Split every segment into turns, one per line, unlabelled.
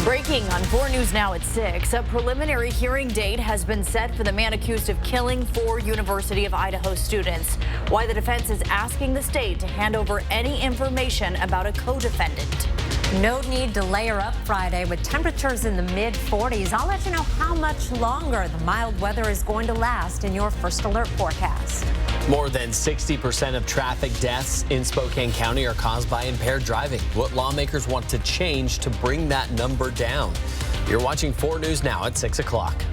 Breaking on 4 News Now at 6. A preliminary hearing date has been set for the man accused of killing 4 University of Idaho students. Why the defense is asking the state to hand over any information about a co-defendant.
No need to layer up Friday with temperatures in the mid-40s. I'll let you know how much longer the mild weather is going to last in your first alert forecast.
More than 60% of traffic deaths in Spokane County are caused by impaired driving. What lawmakers want to change to bring that number down. You're watching 4 News Now at 6 o'clock.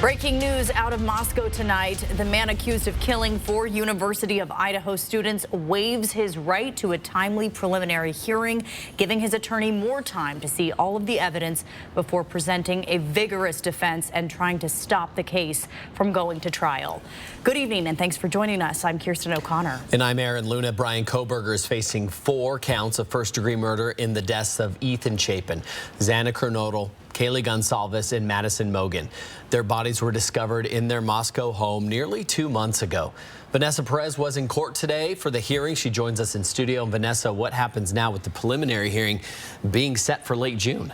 Breaking news out of Moscow tonight. The man accused of killing 4 University of Idaho students waives his right to a timely preliminary hearing, giving his attorney more time to see all of the evidence before presenting a vigorous defense and trying to stop the case from going to trial. Good evening and thanks for joining us. I'm Kirsten O'Connor.
And I'm Aaron Luna. Brian Kohberger is facing 4 counts of first-degree murder in the deaths of Ethan Chapin, Xana Kernodle, Kaylee Gonsalves, and Madison Mogan. Their bodies were discovered in their Moscow home nearly 2 months ago. Vanessa Perez was in court today for the hearing. She joins us in studio. And Vanessa, what happens now with the preliminary hearing being set for late June?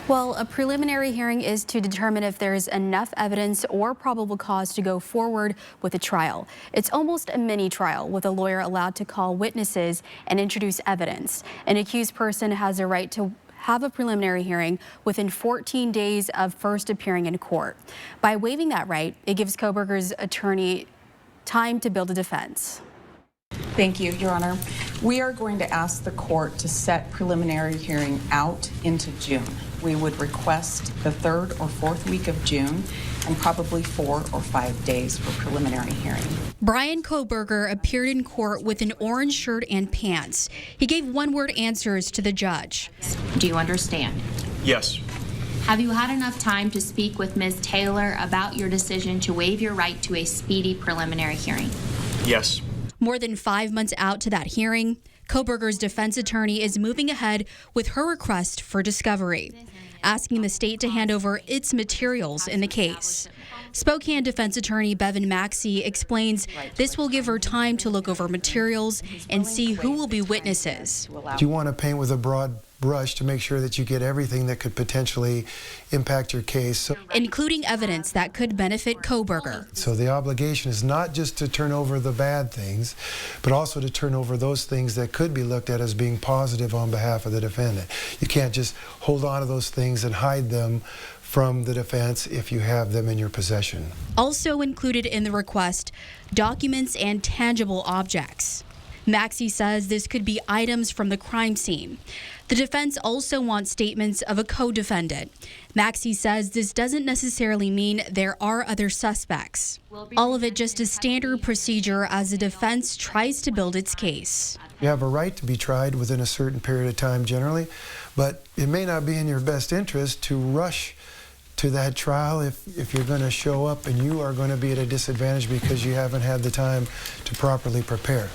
Well, a preliminary hearing is to determine if there is enough evidence or probable cause to go forward with a trial. It's almost a mini trial with a lawyer allowed to call witnesses and introduce evidence. An accused person has a right to have a preliminary hearing within 14 days of first appearing in court. By waiving that right, it gives Kohberger's attorney time to build a defense.
Thank you, Your Honor. We are going to ask the court to set preliminary hearing out into June. We would request the 3rd or 4th week of June and probably 4 or 5 days for preliminary hearing.
Brian Kohberger appeared in court with an orange shirt and pants. He gave one-word answers to the judge.
Do you understand?
Yes.
Have you had enough time to speak with Ms. Taylor about your decision to waive your right to a speedy preliminary hearing?
Yes.
More than 5 months out to that hearing, Kohberger's defense attorney is moving ahead with her request for discovery, asking the state to hand over its materials in the case. Spokane defense attorney Bevan Maxey explains this will give her time to look over materials and see who will be witnesses.
You want to paint with a broad brush to make sure that you get everything that could potentially impact your case.
Including evidence that could benefit Kohberger.
So the obligation is not just to turn over the bad things, but also to turn over those things that could be looked at as being positive on behalf of the defendant. You can't just hold on to those things and hide them from the defense if you have them in your possession.
Also included in the request, documents and tangible objects. Maxey says this could be items from the crime scene. The defense also wants statements of a co-defendant. Maxey says this doesn't necessarily mean there are other suspects. All of it just a standard procedure as the defense tries to build its case.
You have a right to be tried within a certain period of time generally, but it may not be in your best interest to rush to that trial if you're going to show up and you are going to be at a disadvantage because you haven't had the time to properly prepare.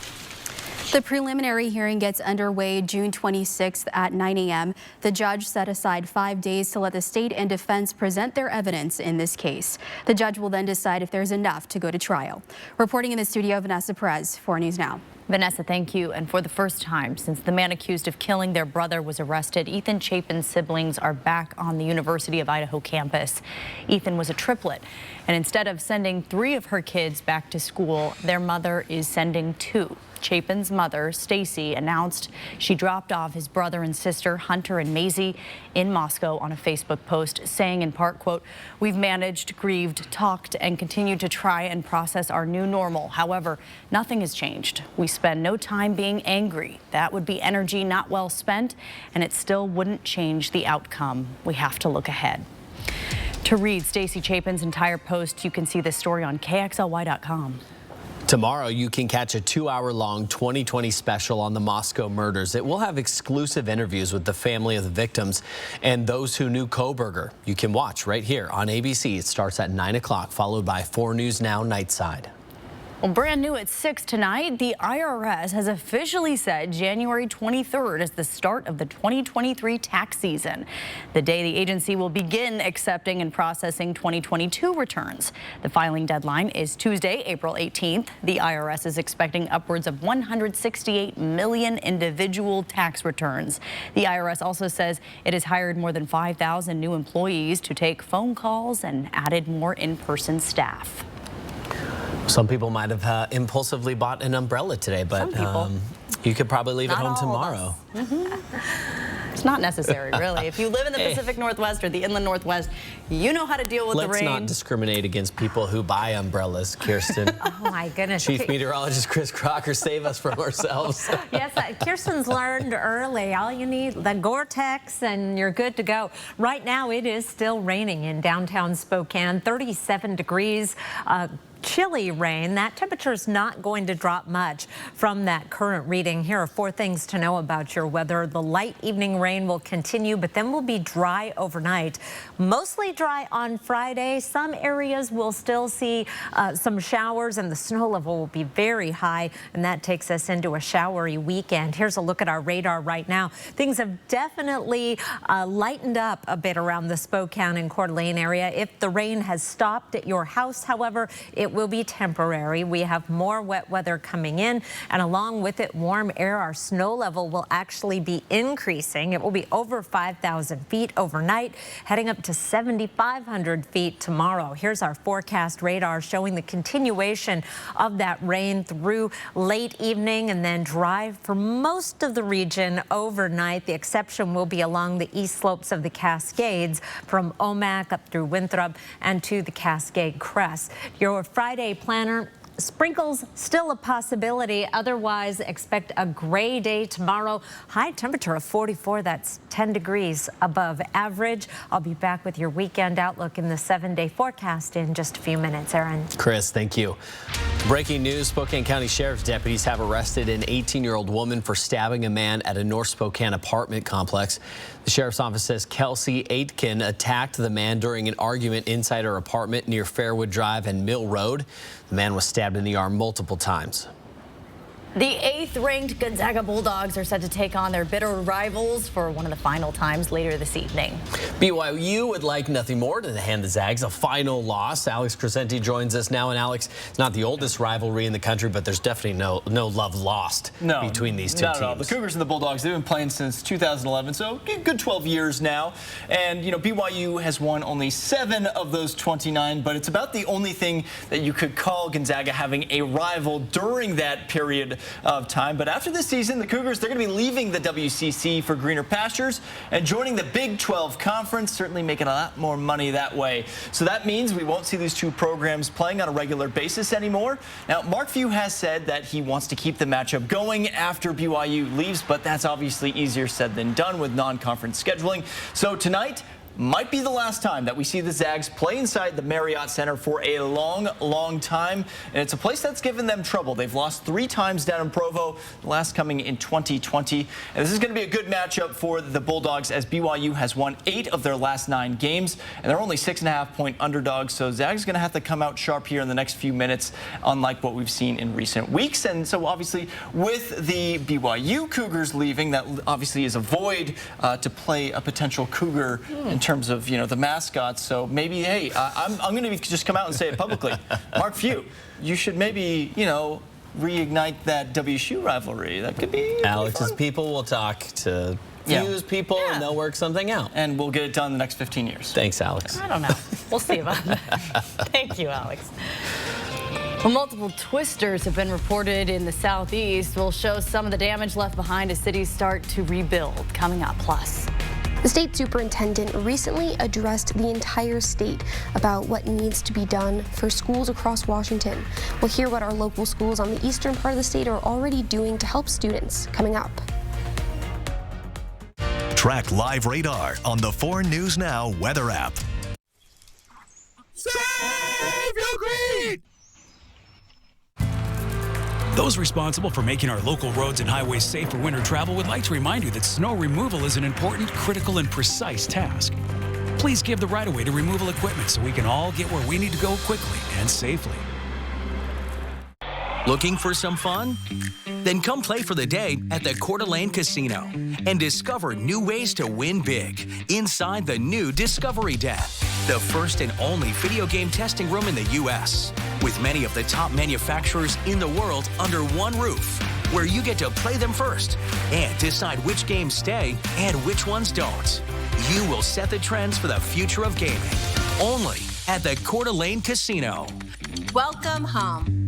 The preliminary hearing gets underway June 26th at 9 a.m. The judge set aside 5 days to let the state and defense present their evidence in this case. The judge will then decide if there's enough to go to trial. Reporting in the studio, Vanessa Perez, 4 News Now.
Vanessa, thank you. And for the first time since the man accused of killing their brother was arrested, Ethan Chapin's siblings are back on the University of Idaho campus. Ethan was a triplet, and instead of sending 3 of her kids back to school, their mother is sending 2. Chapin's mother, Stacy, announced she dropped off his brother and sister, Hunter and Maisie, in Moscow on a Facebook post, saying in part, quote, "We've managed, grieved, talked, and continued to try and process our new normal. However, nothing has changed. We spend no time being angry. That would be energy not well spent, and it still wouldn't change the outcome. We have to look ahead." To read Stacy Chapin's entire post, you can see this story on KXLY.com.
Tomorrow, you can catch a 2-hour-long 2020 special on the Moscow murders. It will have exclusive interviews with the family of the victims and those who knew Kohberger. You can watch right here on ABC. It starts at 9 o'clock, followed by 4 News Now Nightside.
Well, brand new at 6 tonight, the IRS has officially set January 23rd as the start of the 2023 tax season, the day the agency will begin accepting and processing 2022 returns. The filing deadline is Tuesday, April 18th. The IRS is expecting upwards of 168 million individual tax returns. The IRS also says it has hired more than 5,000 new employees to take phone calls and added more in-person staff.
Some people might have impulsively bought an umbrella today, but you could probably leave it home tomorrow.
It's not necessary, really. If you live in the Pacific Northwest or the Inland Northwest, you know how to deal with the rain.
Let's not discriminate against people who buy umbrellas, Kirsten.
Oh, my goodness.
Chief Meteorologist Chris Crocker, save us from ourselves.
Yes, Kirsten's learned early. All you need, the Gore-Tex, and you're good to go. Right now, it is still raining in downtown Spokane, 37 degrees. Chilly rain. That temperature is not going to drop much from that current reading. Here are 4 things to know about your weather. The light evening rain will continue, but then will be dry overnight. Mostly dry on Friday. Some areas will still see some showers, and the snow level will be very high, and that takes us into a showery weekend. Here's a look at our radar right now. Things have definitely lightened up a bit around the Spokane and Coeur d'Alene area. If the rain has stopped at your house, however, it will be temporary. We have more wet weather coming in, and along with it, warm air. Our snow level will actually be increasing. It will be over 5,000 feet overnight, heading up to 7,500 feet tomorrow. Here's our forecast radar showing the continuation of that rain through late evening and then dry for most of the region overnight. The exception will be along the east slopes of the Cascades from Omak up through Winthrop and to the Cascade Crest. Your Friday planner. Sprinkles still a possibility. Otherwise, expect a gray day tomorrow. High temperature of 44. That's 10 degrees above average. I'll be back with your weekend outlook in the 7-day forecast in just a few minutes. Aaron.
Chris, thank you. Breaking news, Spokane County Sheriff's deputies have arrested an 18-year-old woman for stabbing a man at a North Spokane apartment complex. The sheriff's office says Kelsey Aitken attacked the man during an argument inside her apartment near Fairwood Drive and Mill Road. The man was stabbed in the arm multiple times.
The 8th-ranked Gonzaga Bulldogs are set to take on their bitter rivals for one of the final times later this evening.
BYU would like nothing more than to hand the Zags a final loss. Alex Crescenti joins us now. And Alex, it's not the oldest rivalry in the country, but there's definitely no love lost between these two teams.
Not at all. The Cougars and the Bulldogs, they've been playing since 2011, so a good 12 years now. And, you know, BYU has won only 7 of those 29, but it's about the only thing that you could call Gonzaga having a rival during that period of time. But after this season, the Cougars, they're going to be leaving the WCC for greener pastures and joining the Big 12 Conference, certainly making a lot more money that way. So that means we won't see these two programs playing on a regular basis anymore. Now, Mark Few has said that he wants to keep the matchup going after BYU leaves, but that's obviously easier said than done with non-conference scheduling. So tonight might be the last time that we see the Zags play inside the Marriott Center for a long time. And it's a place that's given them trouble. They've lost 3 times down in Provo, the last coming in 2020. And this is going to be a good matchup for the Bulldogs as BYU has won 8 of their last 9 games. And they're only 6.5-point underdogs. So Zags going to have to come out sharp here in the next few minutes, unlike what we've seen in recent weeks. And so obviously with the BYU Cougars leaving, that obviously is a void to play a potential Cougar in terms of, you know, the mascots. So maybe, hey, I'm going to just come out and say it publicly. Mark Few, you should maybe, you know, reignite that WSU rivalry. That could be
Alex's people will talk to Few's people and they'll work something out.
And we'll get it done in the next 15 years.
Thanks, Alex.
I don't know. We'll see about that. Thank you, Alex. Well, multiple twisters have been reported in the southeast. We'll show some of the damage left behind as cities start to rebuild. Coming up, plus.
The state superintendent recently addressed the entire state about what needs to be done for schools across Washington. We'll hear what our local schools on the eastern part of the state are already doing to help students coming up.
Track live radar on the 4 News Now weather app.
Save your green!
Those responsible for making our local roads and highways safe for winter travel would like to remind you that snow removal is an important, critical, and precise task. Please give the right-of-way to removal equipment so we can all get where we need to go quickly and safely.
Looking for some fun? Then come play for the day at the Coeur d'Alene Casino and discover new ways to win big inside the new Discovery Den, the first and only video game testing room in the U.S. with many of the top manufacturers in the world under one roof, where you get to play them first and decide which games stay and which ones don't. You will set the trends for the future of gaming, only at the Coeur d'Alene Casino.
Welcome home.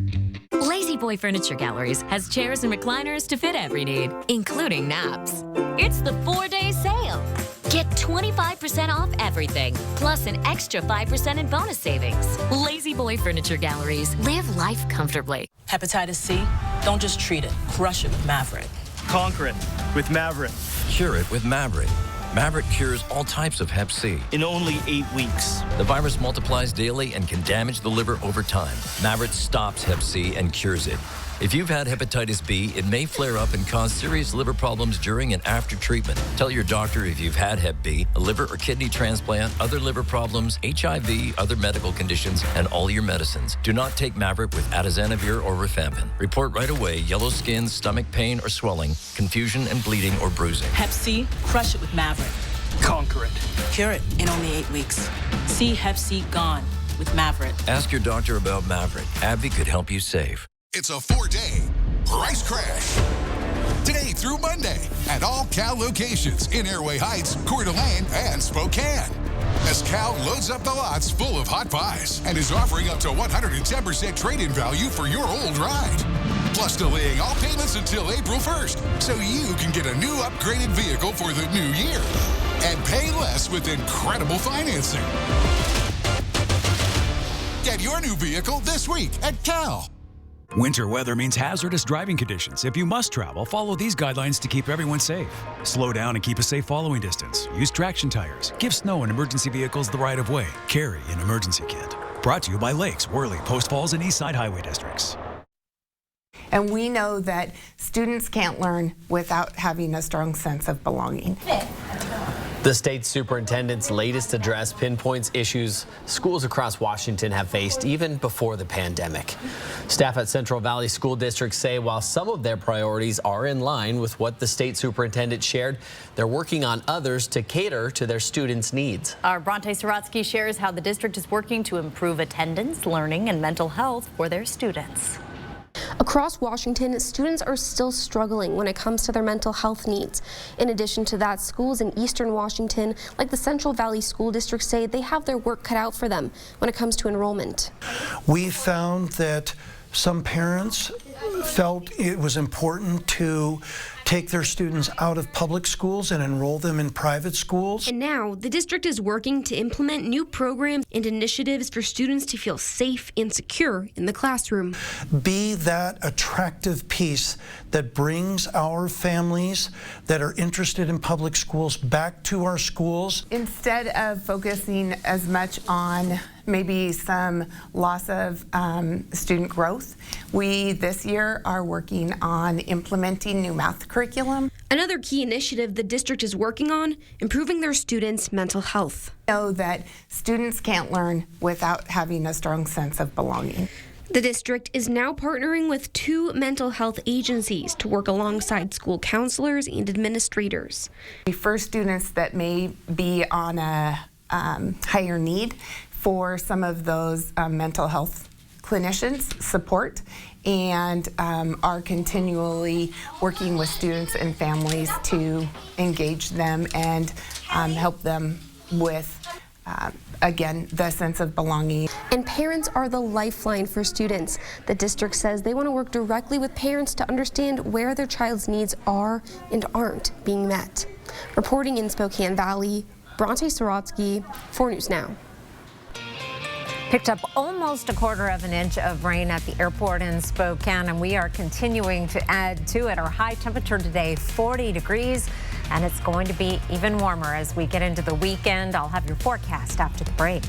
Lazy Boy Furniture Galleries has chairs and recliners to fit every need, including naps. It's the 4-day sale. Get 25% off everything, plus an extra 5% in bonus savings. Lazy Boy Furniture Galleries. Live life comfortably.
Hepatitis C? Don't just treat it. Crush it with Mavorite.
Conquer it with Mavorite.
Cure it with Mavorite. Mavorite cures all types of Hep C.
In only 8 weeks.
The virus multiplies daily and can damage the liver over time. Mavorite stops Hep C and cures it. If you've had hepatitis B, it may flare up and cause serious liver problems during and after treatment. Tell your doctor if you've had Hep B, a liver or kidney transplant, other liver problems, HIV, other medical conditions, and all your medicines. Do not take Mavorite with atazanavir or rifampin. Report right away yellow skin, stomach pain or swelling, confusion and bleeding or bruising.
Hep C? Crush it with Mavorite.
Conquer it.
Cure it in only 8 weeks. See Hep C gone with Mavorite.
Ask your doctor about Mavorite. AbbVie could help you save.
It's a 4-day price crash. Today through Monday at all Cal locations in Airway Heights, Coeur d'Alene, and Spokane. As Cal loads up the lots full of hot buys and is offering up to 110% trade-in value for your old ride. Plus delaying all payments until April 1st so you can get a new upgraded vehicle for the new year and pay less with incredible financing. Get your new vehicle this week at Cal.
Winter weather means hazardous driving conditions. If you must travel, follow these guidelines to keep everyone safe. Slow down and keep a safe following distance. Use traction tires. Give snow and emergency vehicles the right of way. Carry an emergency kit. Brought to you by Lakes, Worley, Post Falls, and Eastside Highway Districts.
And we know that students can't learn without having a strong sense of belonging.
The state superintendent's latest address pinpoints issues schools across Washington have faced even before the pandemic. Staff at Central Valley School District say while some of their priorities are in line with what the state superintendent shared, they're working on others to cater to their students' needs.
Our Bronte Sorotsky shares how the district is working to improve attendance, learning, and mental health for their students.
Across Washington, students are still struggling when it comes to their mental health needs. In addition to that, schools in eastern Washington, like the Central Valley School District, say they have their work cut out for them when it comes to enrollment.
We found that some parents felt it was important to take their students out of public schools and enroll them in private schools.
And now, the district is working to implement new programs and initiatives for students to feel safe and secure in the classroom.
Be that attractive piece that brings our families that are interested in public schools back to our schools.
Instead of focusing as much on maybe some loss of student growth, we this year are working on implementing new math curriculum.
Another key initiative the district is working on, improving their students' mental health.
Know that students can't learn without having a strong sense of belonging.
The district is now partnering with 2 mental health agencies to work alongside school counselors and administrators.
For students that may be on a higher need for some of those mental health clinicians support, and are continually working with students and families to engage them and help them with again, the sense of belonging.
And parents are the lifeline for students. The district says they want to work directly with parents to understand where their child's needs are and aren't being met. Reporting in Spokane Valley, Bronte Sorotsky, 4 News Now.
Picked up almost 1/4 inch of rain at the airport in Spokane, and we are continuing to add to it. Our high temperature today, 40 degrees, and it's going to be even warmer as we get into the weekend. I'll have your forecast after the break.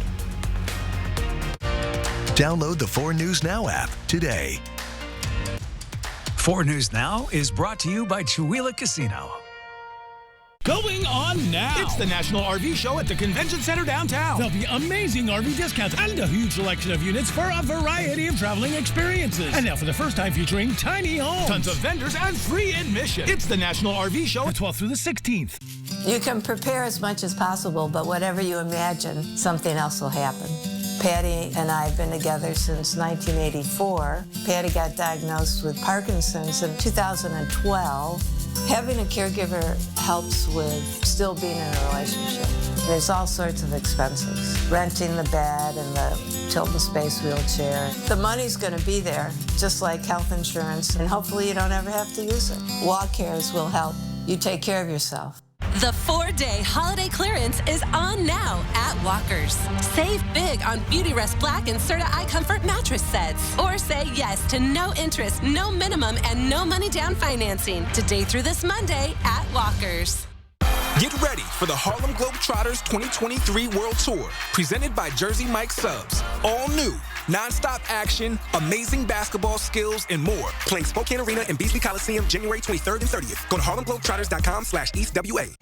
Download the 4 News Now app today.
4 News Now is brought to you by Chewelah Casino.
Going on now. It's the National RV Show at the Convention Center downtown. There'll be amazing RV discounts and a huge selection of units for a variety of traveling experiences. And now for the first time featuring tiny homes, tons of vendors, and free admission. It's the National RV Show, the 12th through the 16th.
You can prepare as much as possible, but whatever you imagine, something else will happen. Patty and I have been together since 1984. Patty got diagnosed with Parkinson's in 2012. Having a caregiver helps with still being in a relationship. There's all sorts of expenses. Renting the bed and the Tilton Space wheelchair. The money's going to be there, just like health insurance, and hopefully you don't ever have to use it. Walk Cares will help you take care of yourself.
The 4-day holiday clearance is on now at Walker's. Save big on Beautyrest Black and Serta iComfort mattress sets. Or say yes to no interest, no minimum, and no money down financing today through this Monday at Walker's.
Get ready for the Harlem Globetrotters 2023 World Tour, presented by Jersey Mike Subs. All new, non-stop action, amazing basketball skills, and more. Playing Spokane Arena and Beasley Coliseum January 23rd and 30th. Go to harlemglobetrotters.com/EastWA.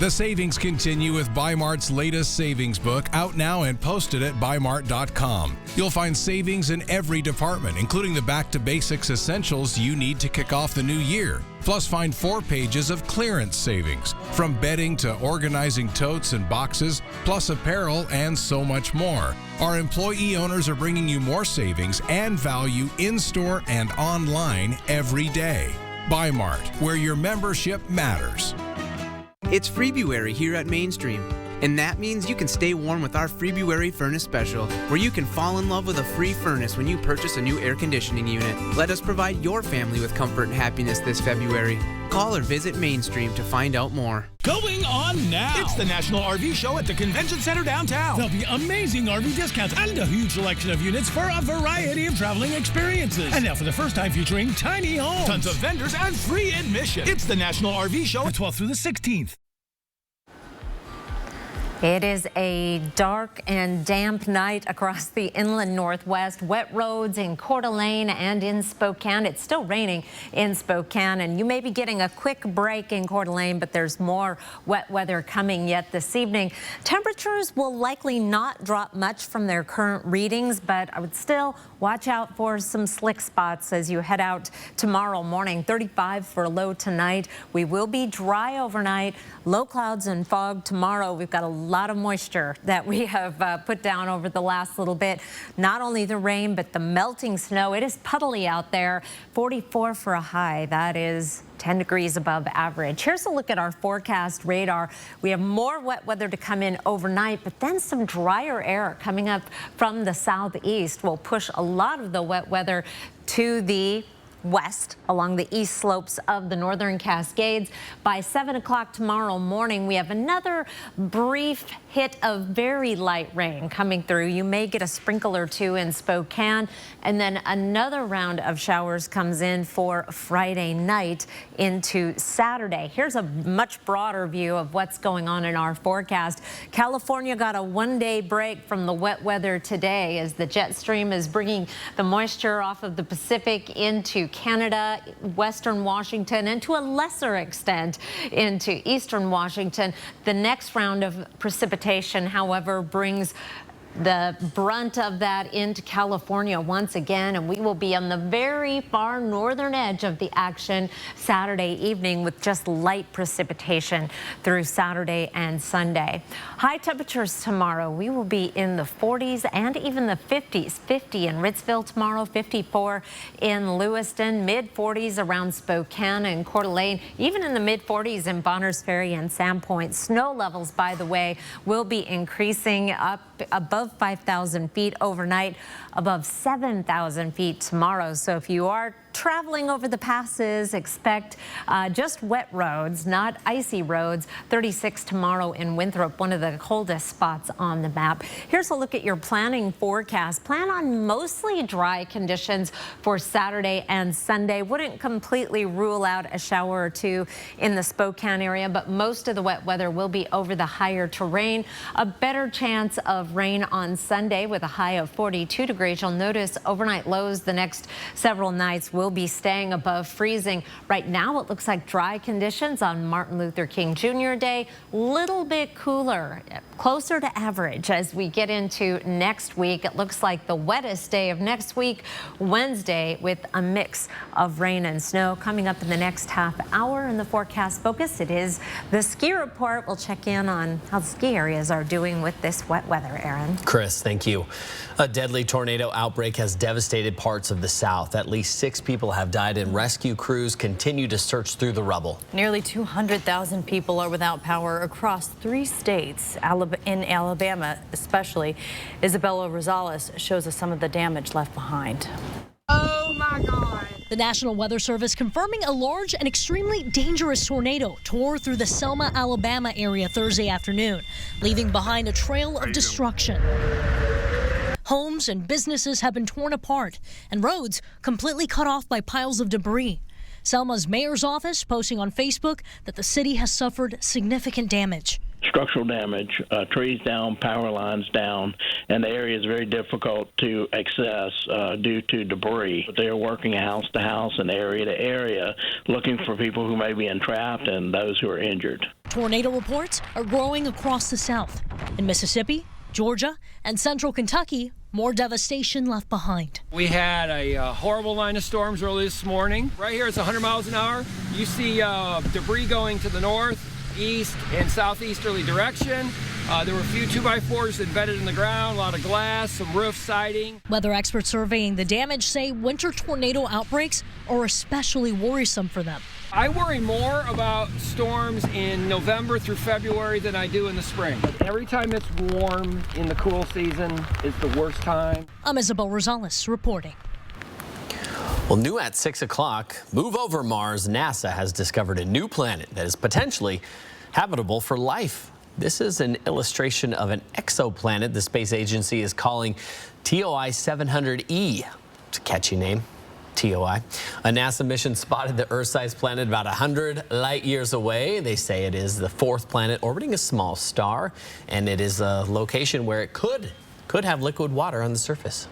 The savings continue with Bi-Mart's latest savings book, out now and posted at bimart.com. You'll find savings in every department, including the back-to-basics essentials you need to kick off the new year. Plus, find 4 pages of clearance savings, from bedding to organizing totes and boxes, plus apparel and so much more. Our employee owners are bringing you more savings and value in-store and online every day. Bi-Mart, where your membership matters.
It's Freebuary here at Mainstream, and that means you can stay warm with our Freebuary Furnace Special, where you can fall in love with a free furnace when you purchase a new air conditioning unit. Let us provide your family with comfort and happiness this February. Call or visit Mainstream to find out more.
Going on now. It's the National RV Show at the Convention Center downtown. There'll be amazing RV discounts and a huge selection of units for a variety of traveling experiences. And now for the first time featuring tiny homes, tons of vendors, and free admission. It's the National RV Show, the 12th through the 16th.
It is a dark and damp night across the inland Northwest. Wet roads in Coeur d'Alene and in Spokane. It's still raining in Spokane, and you may be getting a quick break in Coeur d'Alene, but there's more wet weather coming yet this evening. Temperatures will likely not drop much from their current readings, but I would still watch out for some slick spots as you head out tomorrow morning. 35 for a low tonight. We will be dry overnight. Low clouds and fog tomorrow. We've got a lot of moisture that we have put down over the last little bit. Not only the rain, but the melting snow. It is puddly out there. 44 for a high. That is 10 degrees above average. Here's a look at our forecast radar. We have more wet weather to come in overnight, but then some drier air coming up from the southeast will push a lot of the wet weather to the west along the east slopes of the northern Cascades. By 7 o'clock tomorrow morning, we have another brief hit of very light rain coming through. You may get a sprinkle or two in Spokane, and then another round of showers comes in for Friday night into Saturday. Here's a much broader view of what's going on in our forecast. California got a one-day break from the wet weather today as the jet stream is bringing the moisture off of the Pacific into Canada, western Washington, and to a lesser extent into eastern Washington. The next round of precipitation, however, brings the brunt of that into California once again, and we will be on the very far northern edge of the action Saturday evening with just light precipitation through Saturday and Sunday. High temperatures tomorrow. We will be in the 40s and even the 50s. 50 in Ritzville tomorrow, 54 in Lewiston, mid-40s around Spokane and Coeur d'Alene, even in the mid-40s in Bonners Ferry and Sandpoint. Snow levels, by the way, will be increasing up above 5,000 feet overnight, above 7,000 feet tomorrow. So if you are traveling over the passes, expect just wet roads, not icy roads. 36 tomorrow in Winthrop, one of the coldest spots on the map. Here's a look at your planning forecast. Plan on mostly dry conditions for Saturday and Sunday. Wouldn't completely rule out a shower or two in the Spokane area, but most of the wet weather will be over the higher terrain. A better chance of rain on Sunday with a high of 42 degrees. You'll notice overnight lows the next several nights will will be staying above freezing. Right now, it looks like dry conditions on Martin Luther King Jr. Day. Little bit cooler, closer to average as we get into next week. It looks like the wettest day of next week, Wednesday, with a mix of rain and snow. Coming up in the next half hour in the Forecast Focus, it is the ski report. We'll check in on how the ski areas are doing with this wet weather, Aaron.
Chris, thank you. A deadly tornado outbreak has devastated parts of the South. At least 6 people have died and rescue crews continue to search through the rubble.
Nearly 200,000 people are without power across 3 states. In Alabama especially. Isabella Rosales shows us some of the damage left behind.
Oh my God. The National Weather Service confirming a large and extremely dangerous tornado tore through the Selma, Alabama area Thursday afternoon, leaving behind a trail of destruction. Homes and businesses have been torn apart and roads completely cut off by piles of debris. Selma's mayor's office posting on Facebook that the city has suffered significant damage.
Structural damage, trees down, power lines down, and the area is very difficult to access due to debris. They are working house to house and area to area, looking for people who may be entrapped and those who are injured.
Tornado reports are growing across the South. In Mississippi, Georgia, and central Kentucky, more devastation left behind.
We had a horrible line of storms early this morning. Right here it's 100 miles an hour. You see debris going to the north, east, and southeasterly direction. There were a few 2x4s embedded in the ground, a lot of glass, some roof siding.
Weather experts surveying the damage say winter tornado outbreaks are especially worrisome for them.
I worry more about storms in November through February than I do in the spring. Every time it's warm in the cool season is the worst time.
I'm Isabel Rosales reporting.
Well, new at 6 o'clock, move over Mars. NASA has discovered a new planet that is potentially habitable for life. This is an illustration of an exoplanet the space agency is calling TOI 700E. It's a catchy name. TOI. A NASA mission spotted the Earth-sized planet about 100 light years away. They say it is the 4th planet orbiting a small star, and it is a location where it could have liquid water on the surface.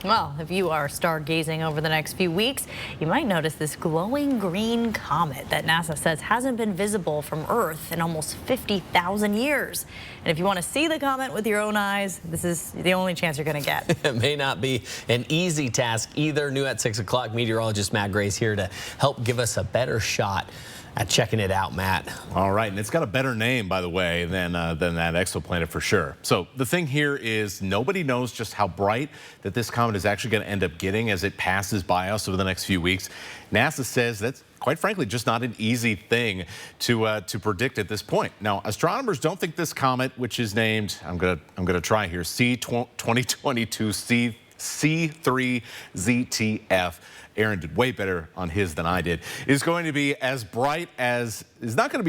Well, if you are stargazing over the next few weeks, you might notice this glowing green comet that NASA says hasn't been visible from Earth in almost 50,000 years. And if you want to see the comet with your own eyes, this is the only chance you're going to get.
It may not be an easy task either. New at 6 o'clock, meteorologist Matt Gray's here to help give us a better shot at checking it out, Matt.
All right, and it's got a better name, by the way, than that exoplanet for sure. So the thing here is nobody knows just how bright that this comet is actually going to end up getting as it passes by us over the next few weeks. NASA says that's quite frankly just not an easy thing to predict at this point. Now, astronomers don't think this comet, which is named, I'm gonna try here, C2022 C3ZTF. Aaron did way better on his than I did, is not going to be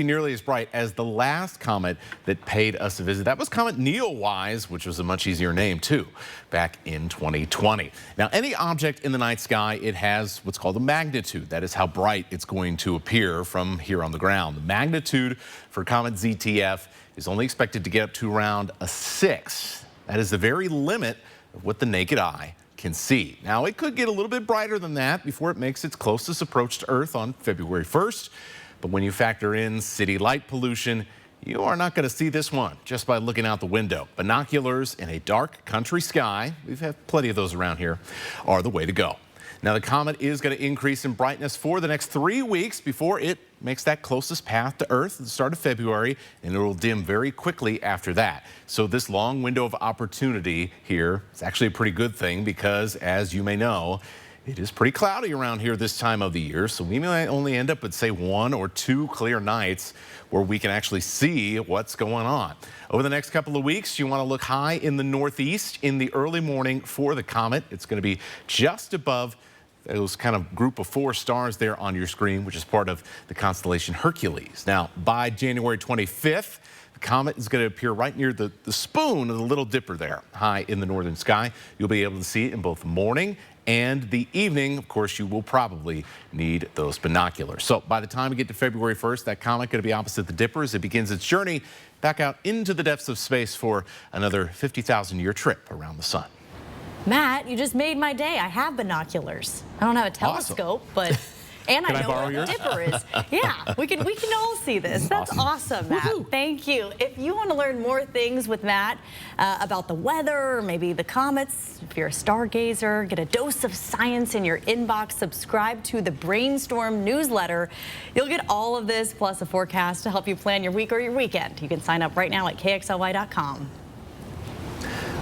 nearly as bright as the last comet that paid us a visit. That was Comet Neowise, which was a much easier name too, back in 2020. Now, any object in the night sky, it has what's called a magnitude. That is how bright it's going to appear from here on the ground. The magnitude for Comet ZTF is only expected to get up to around a 6. That is the very limit of what the naked eye can see. Now, it could get a little bit brighter than that before it makes its closest approach to Earth on February 1st. But when you factor in city light pollution, you are not going to see this one just by looking out the window. Binoculars in a dark country sky, we've had plenty of those around here, are the way to go. Now, the comet is going to increase in brightness for the next 3 weeks before it makes that closest path to Earth at the start of February, and it will dim very quickly after that. So this long window of opportunity here is actually a pretty good thing because, as you may know, it is pretty cloudy around here this time of the year, so we may only end up with, say, 1 or 2 clear nights where we can actually see what's going on. Over the next couple of weeks, you want to look high in the northeast in the early morning for the comet. It's going to be just above those kind of group of 4 stars there on your screen, which is part of the constellation Hercules. Now, by January 25th, the comet is going to appear right near the spoon of the Little Dipper there, high in the northern sky. You'll be able to see it in both the morning and the evening. Of course, you will probably need those binoculars. So by the time we get to February 1st, that comet going to be opposite the Dipper as it begins its journey back out into the depths of space for another 50,000-year trip around the sun.
Matt, you just made my day. I have binoculars. I don't have a telescope, but... And I know where the dipper is. Yeah, we can all see this. That's awesome, Matt. Thank you. If you want to learn more things with Matt about the weather, or maybe the comets, if you're a stargazer, get a dose of science in your inbox, subscribe to the Brainstorm newsletter. You'll get all of this plus a forecast to help you plan your week or your weekend. You can sign up right now at KXLY.com.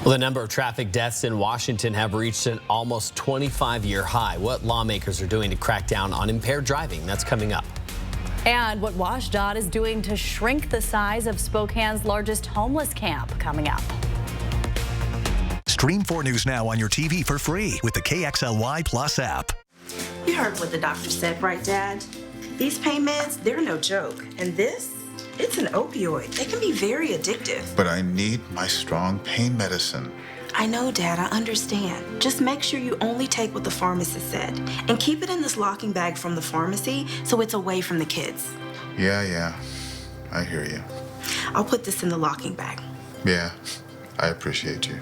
Well, the number of traffic deaths in Washington have reached an almost 25-year high. What lawmakers are doing to crack down on impaired driving, that's coming up.
And what WashDOT is doing to shrink the size of Spokane's largest homeless camp, coming up.
Stream 4 News Now on your TV for free with the KXLY Plus app.
You heard what the doctor said, right, Dad? These pain meds, they're no joke. And this? It's an opioid. They can be very addictive.
But I need my strong pain medicine.
I know, Dad, I understand. Just make sure you only take what the pharmacist said. And keep it in this locking bag from the pharmacy so it's away from the kids.
Yeah, I hear you.
I'll put this in the locking bag.
Yeah, I appreciate you.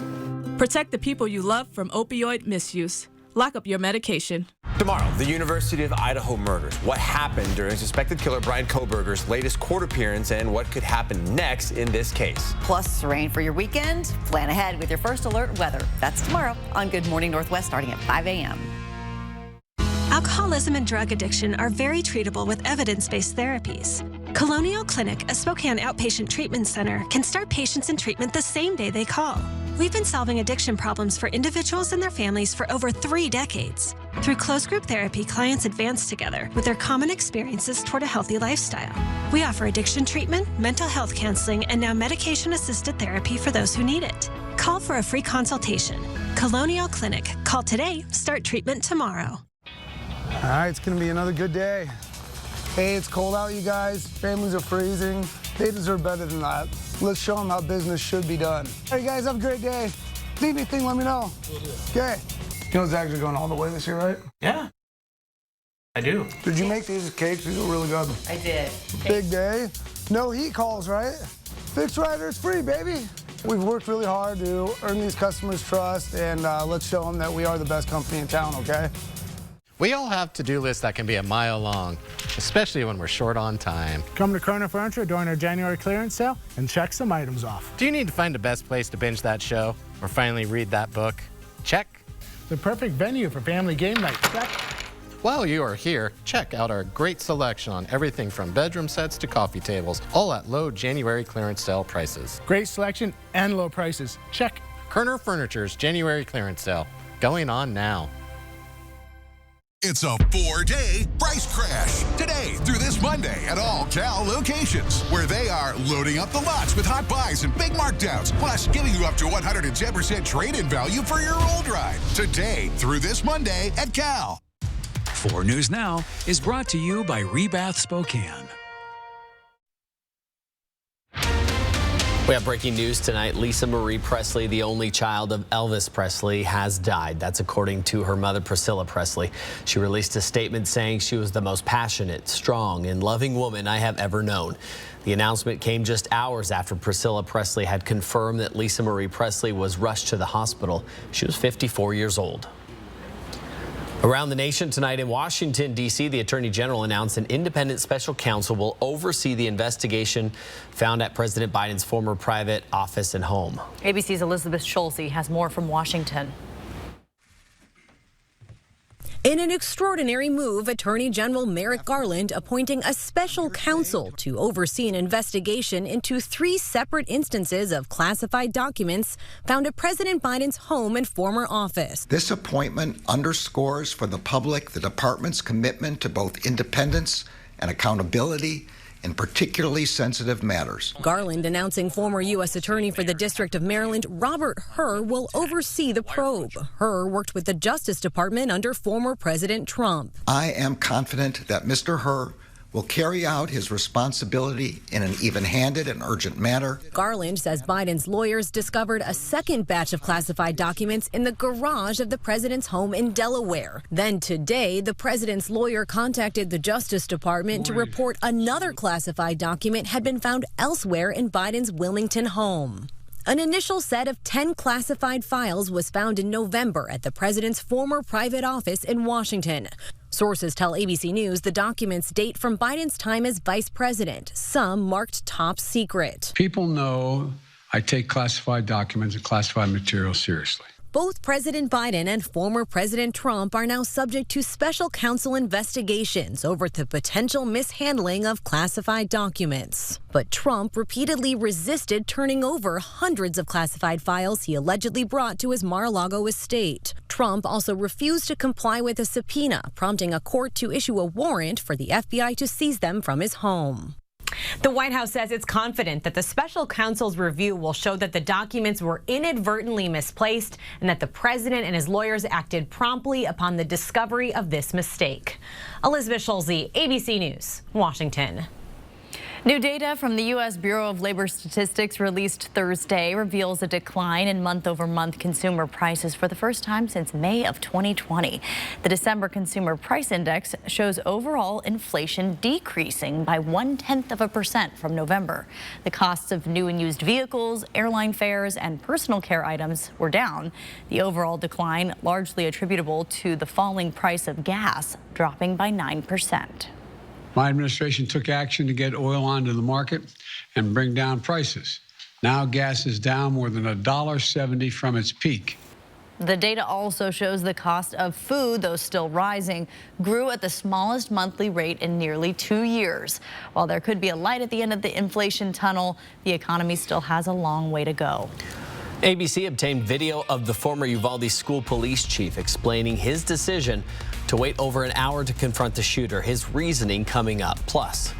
Protect the people you love from opioid misuse. Lock up your medication.
Tomorrow, the University of Idaho murders. What happened during suspected killer Bryan Kohberger's latest court appearance and what could happen next in this case.
Plus rain for your weekend. Plan ahead with your first alert weather. That's tomorrow on Good Morning Northwest starting at 5 a.m.
Alcoholism and drug addiction are very treatable with evidence-based therapies. Colonial Clinic, a Spokane outpatient treatment center, can start patients in treatment the same day they call. We've been solving addiction problems for individuals and their families for over 3 decades. Through closed group therapy, clients advance together with their common experiences toward a healthy lifestyle. We offer addiction treatment, mental health counseling, and now medication-assisted therapy for those who need it. Call for a free consultation. Colonial Clinic. Call today, start treatment tomorrow.
All right, it's gonna be another good day. Hey, it's cold out, you guys. Families are freezing. They deserve better than that. Let's show them how business should be done. Hey, you guys, have a great day. Need anything, let me know. Okay. You know Zach's going all the way this year, right?
Yeah, I do.
Did you make these cakes? These are really good.
I did.
Big day. No heat calls, right? Fix Riders free, baby. We've worked really hard to earn these customers' trust, and let's show them that we are the best company in town, okay?
We all have to-do lists that can be a mile long, especially when we're short on time.
Come to Kerner Furniture during our January clearance sale and check some items off.
Do you need to find the best place to binge that show or finally read that book? Check.
The perfect venue for family game night. Check.
While you are here, check out our great selection on everything from bedroom sets to coffee tables, all at low January clearance sale prices.
Great selection and low prices. Check.
Kerner Furniture's January clearance sale, going on now.
It's a 4-day price crash today through this Monday at all Cal locations, where they are loading up the lots with hot buys and big markdowns, plus giving you up to 110% trade-in value for your old ride. Today through this Monday at Cal.
4 News Now is brought to you by Rebath Spokane.
We have breaking news tonight. Lisa Marie Presley, the only child of Elvis Presley, has died. That's according to her mother, Priscilla Presley. She released a statement saying she was the most passionate, strong, and loving woman I have ever known. The announcement came just hours after Priscilla Presley had confirmed that Lisa Marie Presley was rushed to the hospital. She was 54 years old. Around the nation tonight in Washington, D.C., the Attorney General announced an independent special counsel will oversee the investigation found at President Biden's former private office and home.
ABC's Elizabeth Schulze has more from Washington.
In an extraordinary move, Attorney General Merrick Garland appointing a special counsel to oversee an investigation into 3 separate instances of classified documents found at President Biden's home and former office.
This appointment underscores for the public the department's commitment to both independence and accountability in particularly sensitive matters.
Garland announcing former U.S. Attorney for the District of Maryland, Robert Hur, will oversee the probe. Hur worked with the Justice Department under former President Trump.
I am confident that Mr. Hur will carry out his responsibility in an even-handed and urgent manner.
Garland says Biden's lawyers discovered a second batch of classified documents in the garage of the president's home in Delaware. Then today, the president's lawyer contacted the Justice Department to report another classified document had been found elsewhere in Biden's Wilmington home. An initial set of 10 classified files was found in November at the president's former private office in Washington. Sources tell ABC News the documents date from Biden's time as vice president, some marked top secret.
People know I take classified documents and classified material seriously.
Both President Biden and former President Trump are now subject to special counsel investigations over the potential mishandling of classified documents. But Trump repeatedly resisted turning over hundreds of classified files he allegedly brought to his Mar-a-Lago estate. Trump also refused to comply with a subpoena, prompting a court to issue a warrant for the FBI to seize them from his home.
The White House says it's confident that the special counsel's review will show that the documents were inadvertently misplaced and that the president and his lawyers acted promptly upon the discovery of this mistake. Elizabeth Schulze, ABC News, Washington.
New data from the U.S. Bureau of Labor Statistics released Thursday reveals a decline in month-over-month consumer prices for the first time since May of 2020. The December Consumer Price Index shows overall inflation decreasing by 0.1% from November. The costs of new and used vehicles, airline fares, and personal care items were down. The overall decline largely attributable to the falling price of gas, dropping by 9%.
My administration took action to get oil onto the market and bring down prices. Now gas is down more than $1.70 from its peak.
The data also shows the cost of food, though still rising, grew at the smallest monthly rate in nearly 2 years. While there could be a light at the end of the inflation tunnel, the economy still has a long way to go.
ABC obtained video of the former Uvalde school police chief explaining his decision to wait over an hour to confront the shooter. His reasoning coming up. Plus,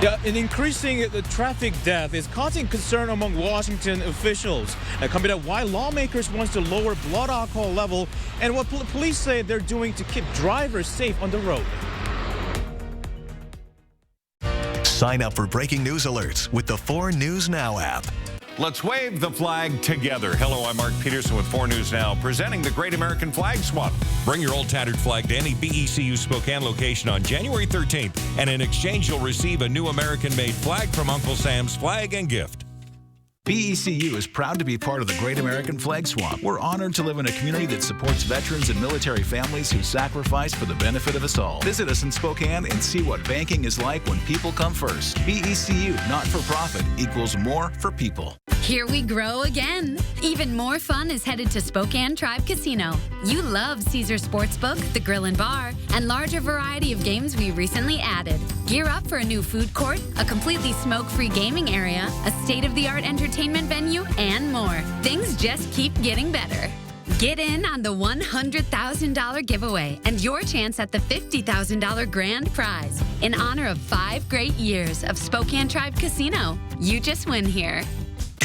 an increasing traffic death is causing concern among Washington officials. Coming up, why lawmakers want to lower blood alcohol level and what police say they're doing to keep drivers safe on the road.
Sign up for breaking news alerts with the 4 News Now app.
Let's wave the flag together. Hello, I'm Mark Peterson with 4 News Now, presenting the Great American Flag Swap. Bring your old tattered flag to any BECU Spokane location on January 13th, and in exchange, you'll receive a new American-made flag from Uncle Sam's Flag and Gift.
BECU is proud to be part of the Great American Flag Swap. We're honored to live in a community that supports veterans and military families who sacrifice for the benefit of us all. Visit us in Spokane and see what banking is like when people come first. BECU, not for profit, equals more for people.
Here we grow again. Even more fun is headed to Spokane Tribe Casino. You love Caesar Sportsbook, the Grill and Bar, and larger variety of games we recently added. Gear up for a new food court, a completely smoke-free gaming area, a state-of-the-art entertainment venue, and more. Things just keep getting better. Get in on the $100,000 giveaway and your chance at the $50,000 grand prize in honor of 5 great years of Spokane Tribe Casino. You just win here.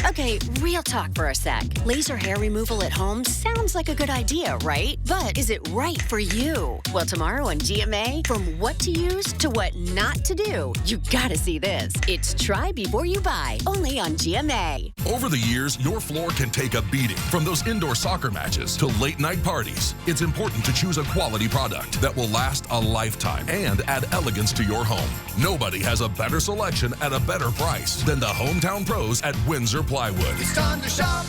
Okay, real talk for a sec. Laser hair removal at home sounds like a good idea, right? But is it right for you? Well, tomorrow on GMA, from what to use to what not to do, you gotta see this. It's Try Before You Buy, only on GMA.
Over the years, your floor can take a beating. From those indoor soccer matches to late night parties, it's important to choose a quality product that will last a lifetime and add elegance to your home. Nobody has a better selection at a better price than the hometown pros at Windsor Plywood.
It's time to shop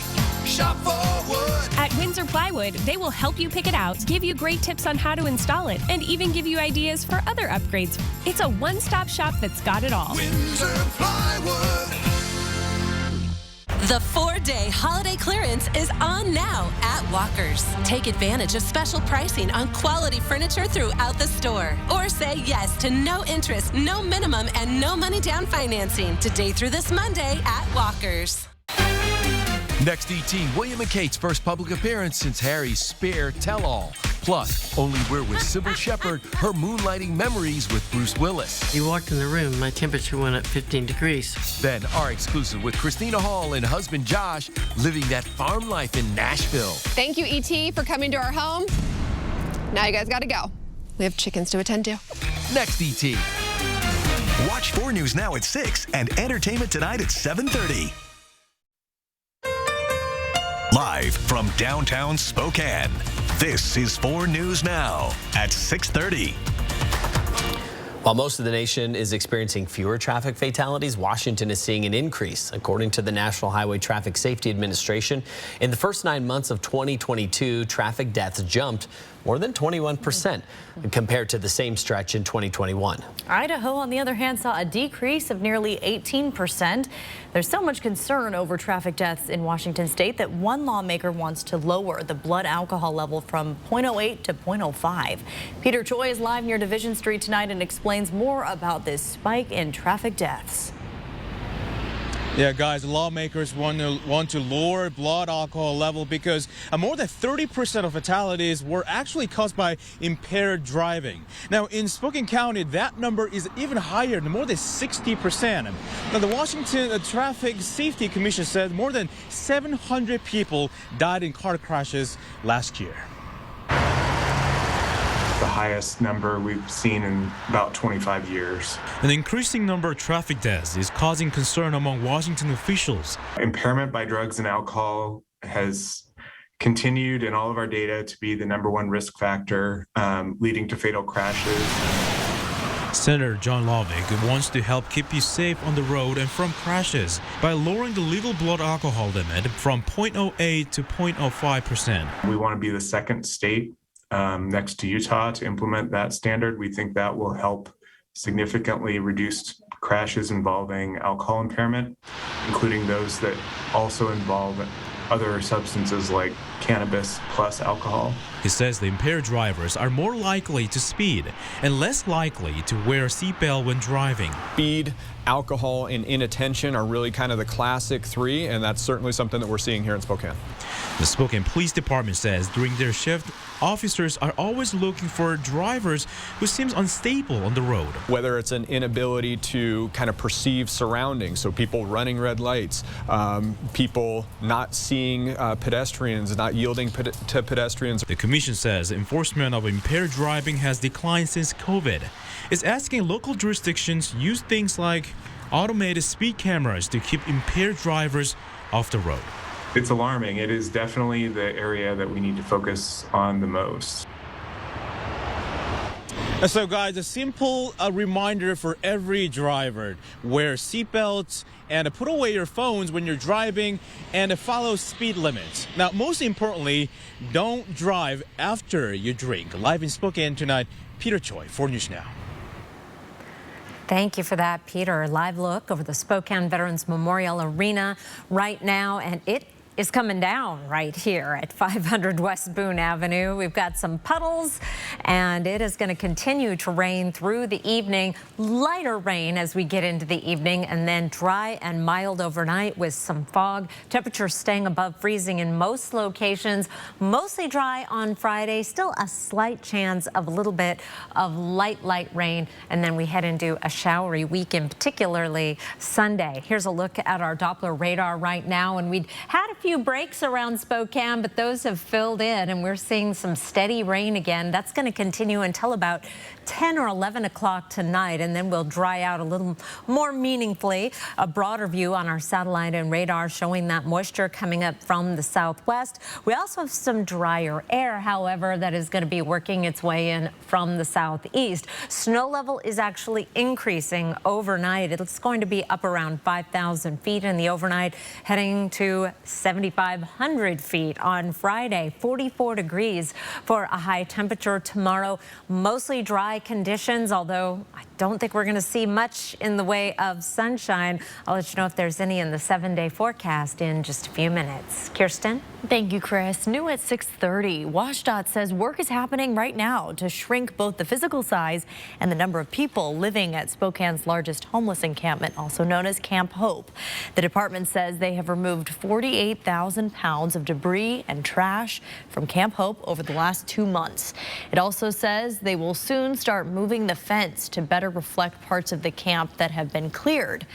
for wood.
At Windsor Plywood, they will help you pick it out, give you great tips on how to install it, and even give you ideas for other upgrades. It's a one-stop shop that's got it all.
Windsor Plywood.
The 4-day holiday clearance is on now at Walker's. Take advantage of special pricing on quality furniture throughout the store. Or say yes to no interest, no minimum, and no money down financing today through this Monday at Walker's.
Next ET, William and Kate's first public appearance since Harry's Spare Tell-All. Plus, only we're with Sybil Shepherd, her moonlighting memories with Bruce Willis.
You walked in the room, my temperature went up 15 degrees.
Then our exclusive with Christina Hall and husband Josh, living that farm life in Nashville.
Thank you, ET, for coming to our home. Now you guys gotta go. We have chickens to attend to.
Next ET.
Watch 4 News Now at 6 and Entertainment Tonight at 7:30. Live from downtown Spokane, this is 4 News Now at 6:30.
While most of the nation is experiencing fewer traffic fatalities, Washington is seeing an increase. According to the National Highway Traffic Safety Administration, in the first 9 months of 2022, traffic deaths jumped more than 21% compared to the same stretch in 2021.
Idaho, on the other hand, saw a decrease of nearly 18%. There's so much concern over traffic deaths in Washington state that one lawmaker wants to lower the blood alcohol level from 0.08 to 0.05. Peter Choi is live near Division Street tonight and explains more about this spike in traffic deaths.
Yeah, guys, lawmakers want to lower blood alcohol level because more than 30% of fatalities were actually caused by impaired driving. Now, in Spokane County, that number is even higher, more than 60%. Now, the Washington Traffic Safety Commission said more than 700 people died in car crashes last year.
The highest number we've seen in about 25 years.
An increasing number of traffic deaths is causing concern among Washington officials.
Impairment by drugs and alcohol has continued in all of our data to be the #1 risk factor leading to fatal crashes.
Senator John Lovick wants to help keep you safe on the road and from crashes by lowering the legal blood alcohol limit from 0.08 to 0.05%.
We want to be the second state next to Utah to implement that standard. We think that will help significantly reduce crashes involving alcohol impairment, including those that also involve other substances like cannabis plus alcohol.
He says the impaired drivers are more likely to speed and less likely to wear a seatbelt when driving.
Speed, alcohol, and inattention are really kind of the classic three, and that's certainly something that we're seeing here in Spokane.
The Spokane Police Department says during their shift, officers are always looking for drivers who seems unstable on the road.
Whether it's an inability to kind of perceive surroundings, so people running red lights, people not seeing pedestrians, not yielding to pedestrians.
The commission says enforcement of impaired driving has declined since COVID. It's asking local jurisdictions use things like automated speed cameras to keep impaired drivers off the road.
It's alarming. It is definitely the area that we need to focus on the most.
So guys, a simple reminder for every driver: wear seatbelts and put away your phones when you're driving and follow speed limits. Now, most importantly, don't drive after you drink. Live in Spokane tonight, Peter Choi, 4 News Now.
Thank you for that, Peter. A live look over the Spokane Veterans Memorial Arena right now, and it is coming down right here at 500 West Boone Avenue. We've got some puddles, and it is going to continue to rain through the evening. Lighter rain as we get into the evening, and then dry and mild overnight with some fog. Temperatures staying above freezing in most locations. Mostly dry on Friday. Still a slight chance of a little bit of light rain, and then we head into a showery weekend, particularly Sunday. Here's a look at our Doppler radar right now, and we'd had a few breaks around Spokane, but those have filled in, and we're seeing some steady rain again. That's going to continue until about 10 or 11 o'clock tonight, and then we'll dry out a little more meaningfully. A broader view on our satellite and radar showing that moisture coming up from the southwest. We also have some drier air, however, that is going to be working its way in from the southeast. Snow level is actually increasing overnight. It's going to be up around 5,000 feet in the overnight, heading to 7,500 feet on Friday. 44 degrees for a high temperature tomorrow. Mostly dry conditions, although I don't think we're going to see much in the way of sunshine. I'll let you know if there's any in the 7-day forecast in just a few minutes. Kirsten?
Thank you, Chris. New at 6:30, WashDOT says work is happening right now to shrink both the physical size and the number of people living at Spokane's largest homeless encampment, also known as Camp Hope. The department says they have removed 48,000 pounds of debris and trash from Camp Hope over the last 2 months. It also says they will soon start moving the fence to better reflect parts of the camp that have been cleared.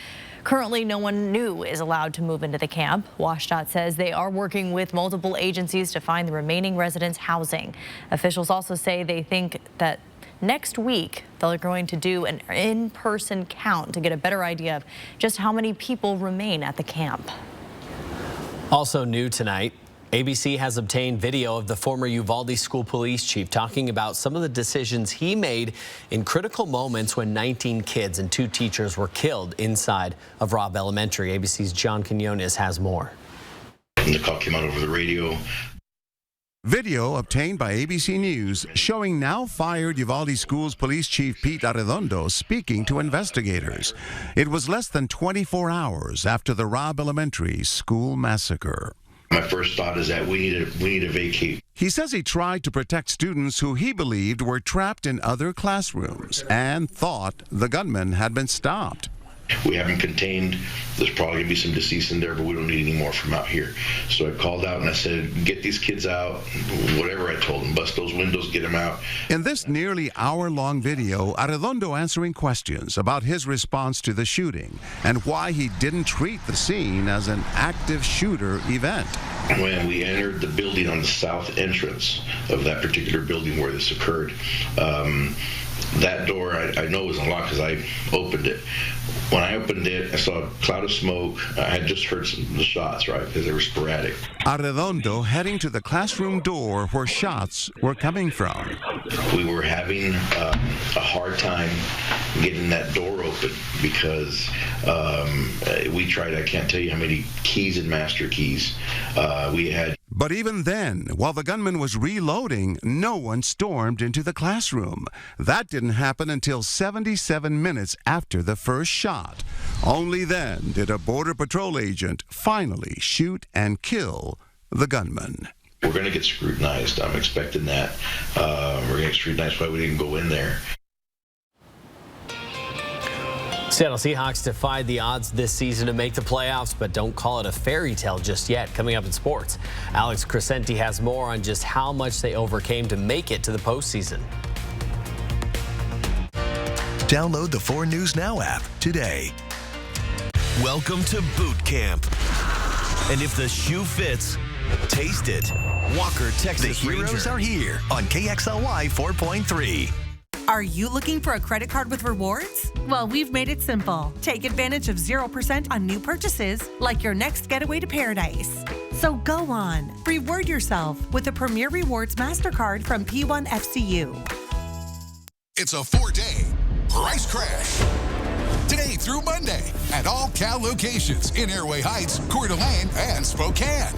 Currently, no one new is allowed to move into the camp. WashDOT says they are working with multiple agencies to find the remaining residents housing. Officials also say they think that next week they're going to do an in-person count to get a better idea of just how many people remain at the camp.
Also new tonight, ABC has obtained video of the former Uvalde school police chief talking about some of the decisions he made in critical moments when 19 kids and 2 teachers were killed inside of Robb Elementary. ABC's John Quinones has more.
The call came out over the radio.
Video obtained by ABC News showing now fired Uvalde Schools Police Chief Pete Arredondo speaking to investigators. It was less than 24 hours after the Robb Elementary school massacre.
My first thought is that we need to vacate.
He says he tried to protect students who he believed were trapped in other classrooms and thought the gunman had been stopped.
We haven't contained. There's probably going to be some deceased in there, but we don't need any more from out here. So I called out and I said, get these kids out, whatever I told them, bust those windows, get them out.
In this nearly hour-long video, Arredondo answering questions about his response to the shooting and why he didn't treat the scene as an active shooter event.
When we entered the building on the south entrance of that particular building where this occurred, that door I know was unlocked because I opened it. When I opened it, I saw a cloud of smoke. I had just heard the shots, right, because they were sporadic.
Arredondo heading to the classroom door where shots were coming from.
We were having a hard time getting that door open because we tried, I can't tell you how many keys and master keys we had.
But even then, while the gunman was reloading, no one stormed into the classroom. That didn't happen until 77 minutes after the first shot. Only then did a Border Patrol agent finally shoot and kill the gunman.
We're going to get scrutinized. I'm expecting that. We're going to get scrutinized why we didn't go in there.
Seattle Seahawks defied the odds this season to make the playoffs, but don't call it a fairy tale just yet. Coming up in sports, Alex Crescenti has more on just how much they overcame to make it to the postseason.
Download the 4 News Now app today. Welcome to boot camp. And if the shoe fits, taste it. Walker, Texas Ranger. The heroes are here on KXLY 4.3.
Are you looking for a credit card with rewards? Well, we've made it simple. Take advantage of 0% on new purchases, like your next getaway to paradise. So go on, reward yourself with a Premier Rewards MasterCard from P1 FCU.
It's a 4-day price crash. Today through Monday at all Cal locations in Airway Heights, Coeur d'Alene, and Spokane.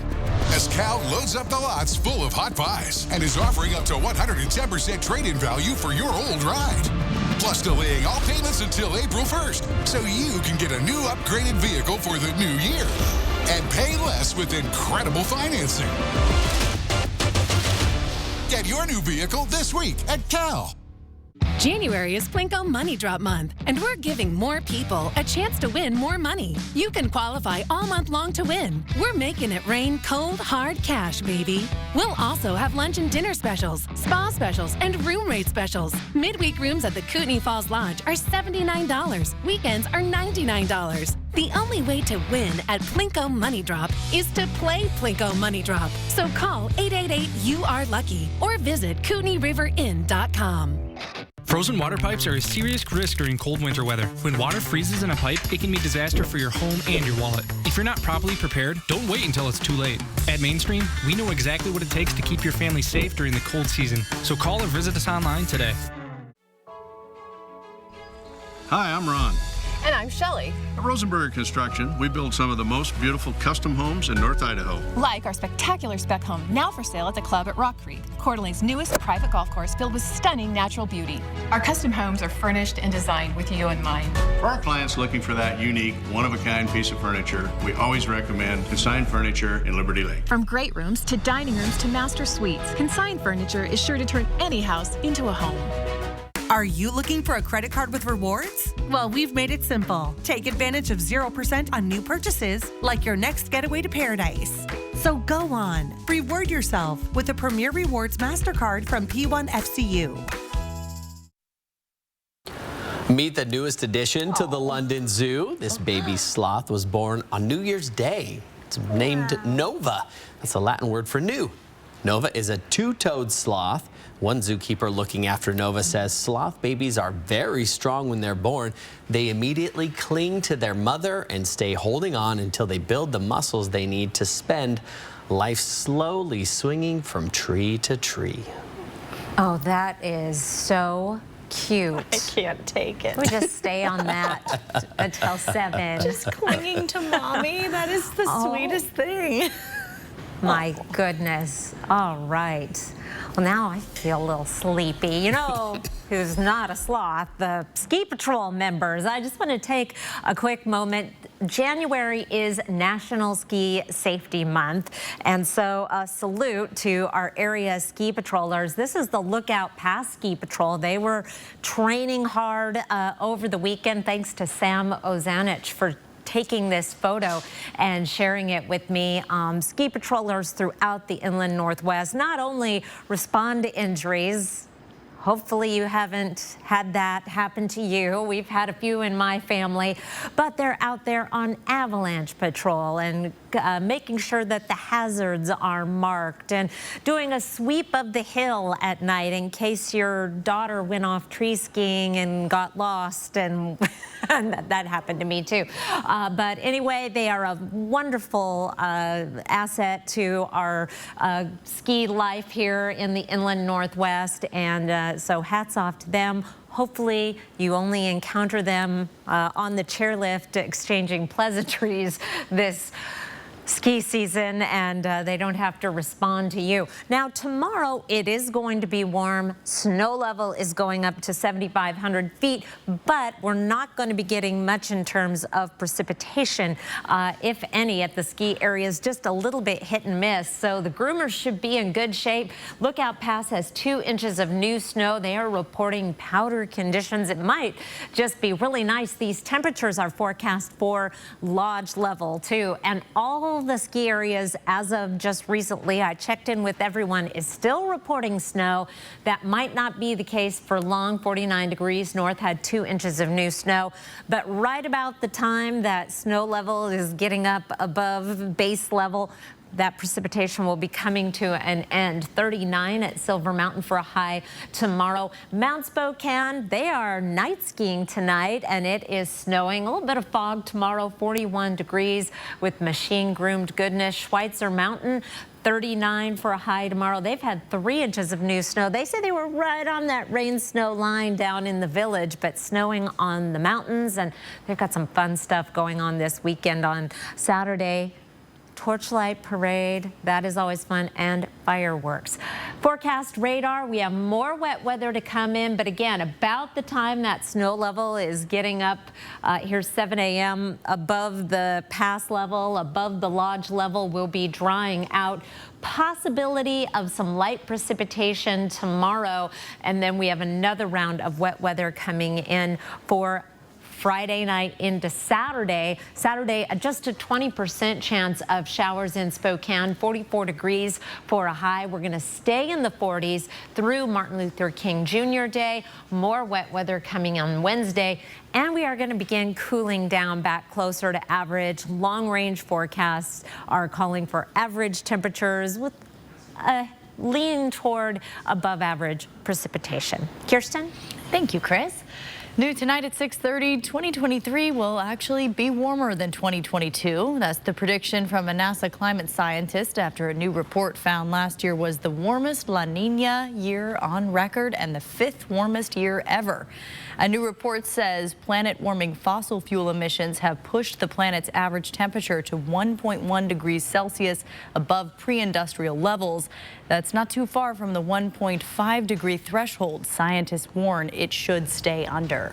As Cal loads up the lots full of hot buys and is offering up to 110% trade-in value for your old ride. Plus delaying all payments until April 1st so you can get a new upgraded vehicle for the new year and pay less with incredible financing. Get your new vehicle this week at Cal.
January is Plinko Money Drop Month, and we're giving more people a chance to win more money. You can qualify all month long to win. We're making it rain cold, hard cash, baby. We'll also have lunch and dinner specials, spa specials, and room rate specials. Midweek rooms at the Kootenai Falls Lodge are $79. Weekends are $99. The only way to win at Plinko Money Drop is to play Plinko Money Drop. So call 888-YOU-ARE-LUCKY or visit KootenaiRiverInn.com.
Frozen water pipes are a serious risk during cold winter weather. When water freezes in a pipe, it can be a disaster for your home and your wallet. If you're not properly prepared, don't wait until it's too late. At Mainstream, we know exactly what it takes to keep your family safe during the cold season. So call or visit us online today.
Hi, I'm Ron.
And I'm Shelley.
At Rosenberger Construction, we build some of the most beautiful custom homes in North Idaho.
Like our spectacular spec home, now for sale at the club at Rock Creek, Coeur d'Alene's newest private golf course filled with stunning natural beauty. Our custom homes are furnished and designed with you in mind.
For our clients looking for that unique, one-of-a-kind piece of furniture, we always recommend Consign Furniture in Liberty Lake.
From great rooms to dining rooms to master suites, Consign Furniture is sure to turn any house into a home.
Are you looking for a credit card with rewards? Well, we've made it simple. Take advantage of 0% on new purchases, like your next getaway to paradise. So go on, reward yourself with a Premier Rewards MasterCard from P1 FCU.
Meet the newest addition to the London Zoo. This baby sloth was born on New Year's Day. It's named Nova. That's a Latin word for new. Nova is a two-toed sloth. One zookeeper looking after Nova says sloth babies are very strong when they're born. They immediately cling to their mother and stay holding on until they build the muscles they need to spend life slowly swinging from tree to tree.
Oh, that is so cute.
I can't take it.
We just stay on that until 7.
Just clinging to mommy. That is the sweetest thing.
My goodness. All right. Well, now I feel a little sleepy. You know who's not a sloth? The Ski Patrol members. I just want to take a quick moment. January is National Ski Safety Month, and so a salute to our area ski patrollers. This is the Lookout Pass Ski Patrol. They were training hard over the weekend, thanks to Sam Ozanich for taking this photo and sharing it with me. Ski patrollers throughout the inland Northwest not only respond to injuries. Hopefully you haven't had that happen to you. We've had a few in my family, but they're out there on avalanche patrol and making sure that the hazards are marked and doing a sweep of the hill at night in case your daughter went off tree skiing and got lost, and that happened to me too. But anyway, they are a wonderful asset to our ski life here in the inland Northwest, and so hats off to them. Hopefully you only encounter them on the chairlift exchanging pleasantries this ski season, and they don't have to respond to you. Now tomorrow it is going to be warm. Snow level is going up to 7,500 feet, but we're not going to be getting much in terms of precipitation, if any, at the ski areas. Just a little bit hit and miss, so the groomers should be in good shape. Lookout Pass has 2 inches of new snow. They are reporting powder conditions. It might just be really nice. These temperatures are forecast for lodge level too, and all the ski areas as of just recently, I checked in with everyone, is still reporting snow. That might not be the case for long. 49 degrees north had 2 inches of new snow, but right about the time that snow level is getting up above base level, that precipitation will be coming to an end. 39 at Silver Mountain for a high tomorrow. Mount Spokane, they are night skiing tonight, and it is snowing. A little bit of fog tomorrow, 41 degrees with machine-groomed goodness. Schweitzer Mountain, 39 for a high tomorrow. They've had 3 inches of new snow. They say they were right on that rain-snow line down in the village, but snowing on the mountains, and they've got some fun stuff going on this weekend on Saturday. Torchlight parade, that is always fun, and fireworks. Forecast radar, we have more wet weather to come in, but again, about the time that snow level is getting up, here's 7 a.m. above the pass level, above the lodge level, will be drying out. Possibility of some light precipitation tomorrow, and then we have another round of wet weather coming in for Friday night into Saturday. Saturday, just a 20% chance of showers in Spokane, 44 degrees for a high. We're going to stay in the 40s through Martin Luther King Jr. Day. More wet weather coming on Wednesday, and we are going to begin cooling down back closer to average. Long-range forecasts are calling for average temperatures with a lean toward above average precipitation. Kirsten?
Thank you, Chris. New tonight at 6:30, 2023 will actually be warmer than 2022. That's the prediction from a NASA climate scientist after a new report found last year was the warmest La Nina year on record and the 5th warmest year ever. A new report says planet-warming fossil fuel emissions have pushed the planet's average temperature to 1.1 degrees Celsius above pre-industrial levels. That's not too far from the 1.5 degree threshold scientists warn it should stay under.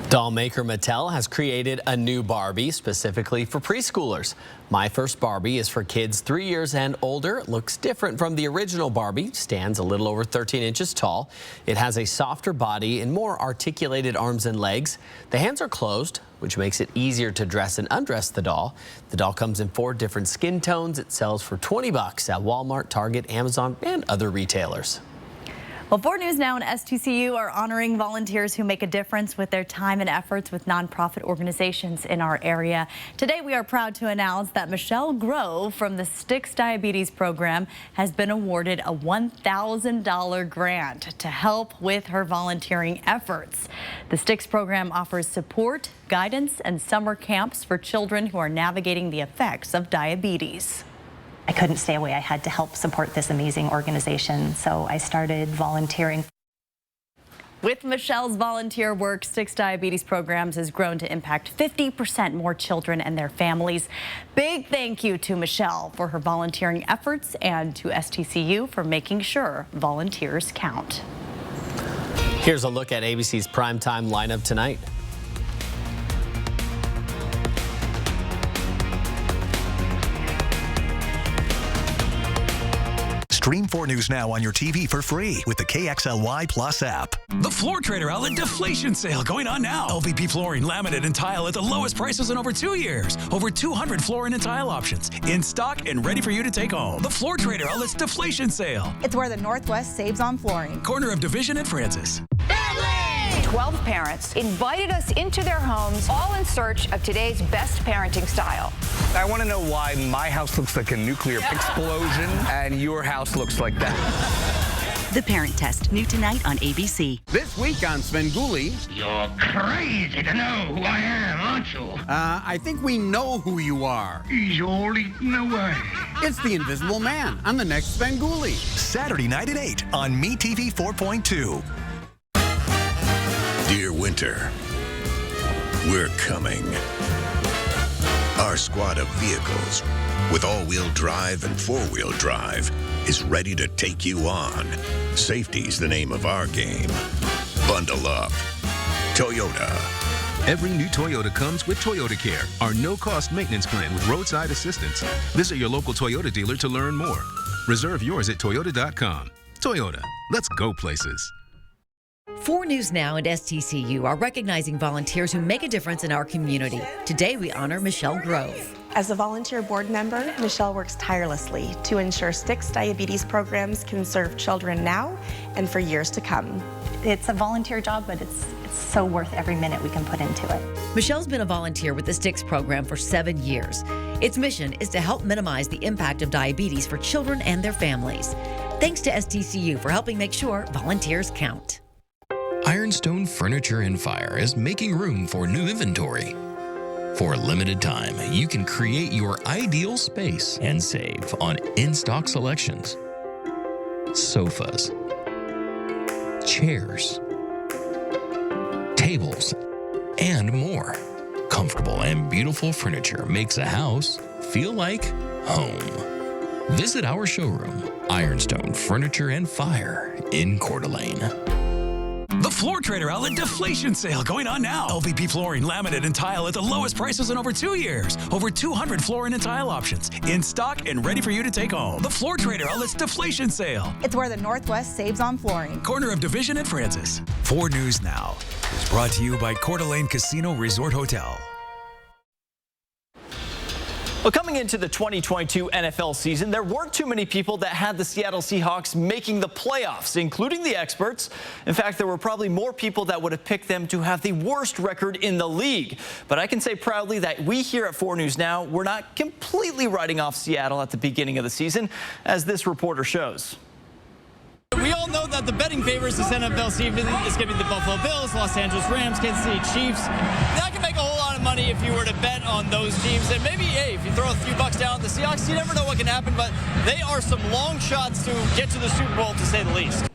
Doll maker Mattel has created a new Barbie specifically for preschoolers. My First Barbie is for kids 3 years and older. It looks different from the original Barbie, stands a little over 13 inches tall. It has a softer body and more articulated arms and legs. The hands are closed, which makes it easier to dress and undress the doll. The doll comes in 4 different skin tones. It sells for $20 at Walmart, Target, Amazon, and other retailers.
Well, 4 News Now and STCU are honoring volunteers who make a difference with their time and efforts with nonprofit organizations in our area. Today, we are proud to announce that Michelle Grove from the Sticks Diabetes Program has been awarded a $1,000 grant to help with her volunteering efforts. The Sticks program offers support, guidance, and summer camps for children who are navigating the effects of diabetes.
I couldn't stay away. I had to help support this amazing organization, so I started volunteering.
With Michelle's volunteer work, Sticks Diabetes Programs has grown to impact 50% more children and their families. Big thank you to Michelle for her volunteering efforts and to STCU for making sure volunteers count.
Here's a look at ABC's primetime lineup tonight.
Stream 4 News Now on your TV for free with the KXLY Plus app.
The Floor Trader Outlet Deflation Sale going on now. LVP flooring, laminate, and tile at the lowest prices in over 2 years. Over 200 flooring and tile options in stock and ready for you to take home. The Floor Trader Outlet's Deflation Sale.
It's where the Northwest saves on flooring.
Corner of Division and Francis.
12 parents invited us into their homes, all in search of today's best parenting style.
I want to know why my house looks like a nuclear explosion and your house looks like that.
The Parent Test, new tonight on ABC.
This week on Svengoolie.
You're crazy to know who I am, aren't you?
I think we know who you are.
He's all eaten away.
It's the Invisible Man on the next Svengoolie.
Saturday night at 8 on MeTV 4.2.
Dear winter, we're coming. Our squad of vehicles with all-wheel drive and four-wheel drive is ready to take you on. Safety's the name of our game. Bundle up. Toyota.
Every new Toyota comes with Toyota Care, our no-cost maintenance plan with roadside assistance. Visit your local Toyota dealer to learn more. Reserve yours at Toyota.com. Toyota, let's go places.
4 News Now and STCU are recognizing volunteers who make a difference in our community. Today we honor Michelle Grove.
As a volunteer board member, Michelle works tirelessly to ensure Sticks Diabetes Programs can serve children now and for years to come.
It's a volunteer job, but it's so worth every minute we can put into it.
Michelle's been a volunteer with the Sticks program for 7 years. Its mission is to help minimize the impact of diabetes for children and their families. Thanks to STCU for helping make sure volunteers count.
Ironstone Furniture and Fire is making room for new inventory. For a limited time, you can create your ideal space and save on in-stock selections. Sofas, chairs, tables, and more. Comfortable and beautiful furniture makes a house feel like home. Visit our showroom, Ironstone Furniture and Fire in Coeur d'Alene.
The Floor Trader Outlet Deflation Sale going on now. LVP flooring, laminate, and tile at the lowest prices in over 2 years. Over 200 flooring and tile options in stock and ready for you to take home. The Floor Trader Outlet's Deflation Sale.
It's where the Northwest saves on flooring.
Corner of Division and Francis.
4 News Now is brought to you by Coeur d'Alene Casino Resort Hotel.
Well, coming into the 2022 NFL season, there weren't too many people that had the Seattle Seahawks making the playoffs, including the experts. In fact, there were probably more people that would have picked them to have the worst record in the league. But I can say proudly that we here at 4 News Now, we're not completely writing off Seattle at the beginning of the season, as this reporter shows.
We all know that the betting favorites this NFL season is going to be the Buffalo Bills, Los Angeles Rams, Kansas City Chiefs. That can make a whole lot of money if you were to bet on those teams. And maybe, hey, if you throw a few bucks down on the Seahawks, you never know what can happen. But they are some long shots to get to the Super Bowl, to say the least.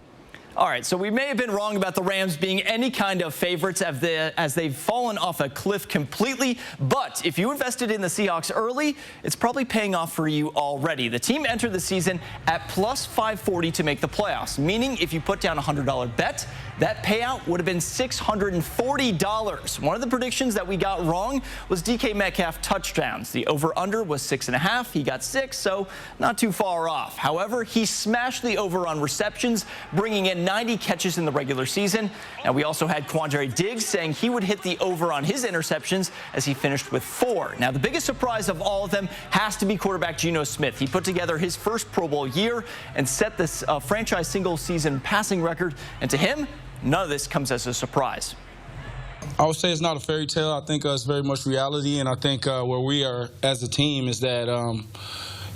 All right, so we may have been wrong about the Rams being any kind of favorites as they've fallen off a cliff completely. But if you invested in the Seahawks early, it's probably paying off for you already. The team entered the season at plus 540 to make the playoffs, meaning if you put down a $100 bet, that payout would have been $640. One of the predictions that we got wrong was DK Metcalf touchdowns. The over-under was 6.5. He got 6, so not too far off. However, he smashed the over on receptions, bringing in 90 catches in the regular season. And we also had Quandre Diggs saying he would hit the over on his interceptions as he finished with 4. Now, the biggest surprise of all of them has to be quarterback Geno Smith. He put together his first Pro Bowl year and set this franchise single-season passing record. And to him, none of this comes as a surprise.
I would say it's not a fairy tale. I think it's very much reality, and I think where we are as a team is that,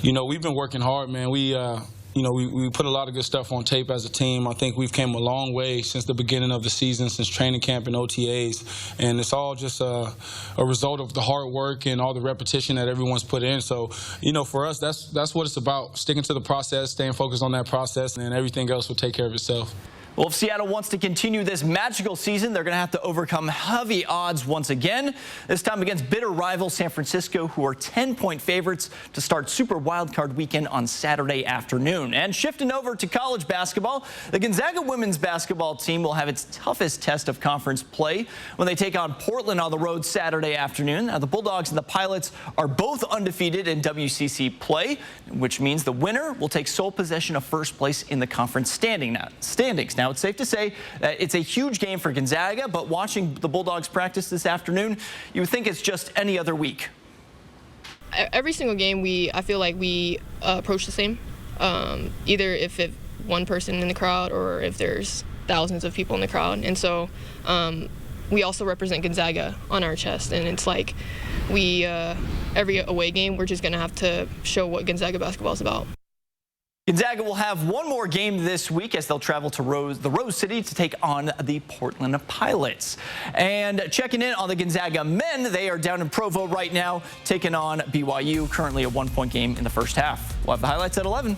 we've been working hard, man. We put a lot of good stuff on tape as a team. I think we've come a long way since the beginning of the season, since training camp and OTAs, and it's all just a result of the hard work and all the repetition that everyone's put in. So, for us, that's what it's about, sticking to the process, staying focused on that process, and everything else will take care of itself.
Well, if Seattle wants to continue this magical season, they're going to have to overcome heavy odds once again, this time against bitter rival San Francisco, who are 10-point favorites to start Super Wildcard Weekend on Saturday afternoon. And shifting over to college basketball, the Gonzaga women's basketball team will have its toughest test of conference play when they take on Portland on the road Saturday afternoon. Now, the Bulldogs and the Pilots are both undefeated in WCC play, which means the winner will take sole possession of first place in the conference standings. Now, it's safe to say that it's a huge game for Gonzaga, but watching the Bulldogs practice this afternoon, you would think it's just any other week.
Every single game, I feel like we approach the same. Either if it's one person in the crowd or if there's thousands of people in the crowd. And so we also represent Gonzaga on our chest. And it's like every away game, we're just going to have to show what Gonzaga basketball is about.
Gonzaga will have one more game this week as they'll travel to the Rose City to take on the Portland Pilots. And checking in on the Gonzaga men, they are down in Provo right now, taking on BYU, currently a 1-point game in the first half. We'll have the highlights at 11.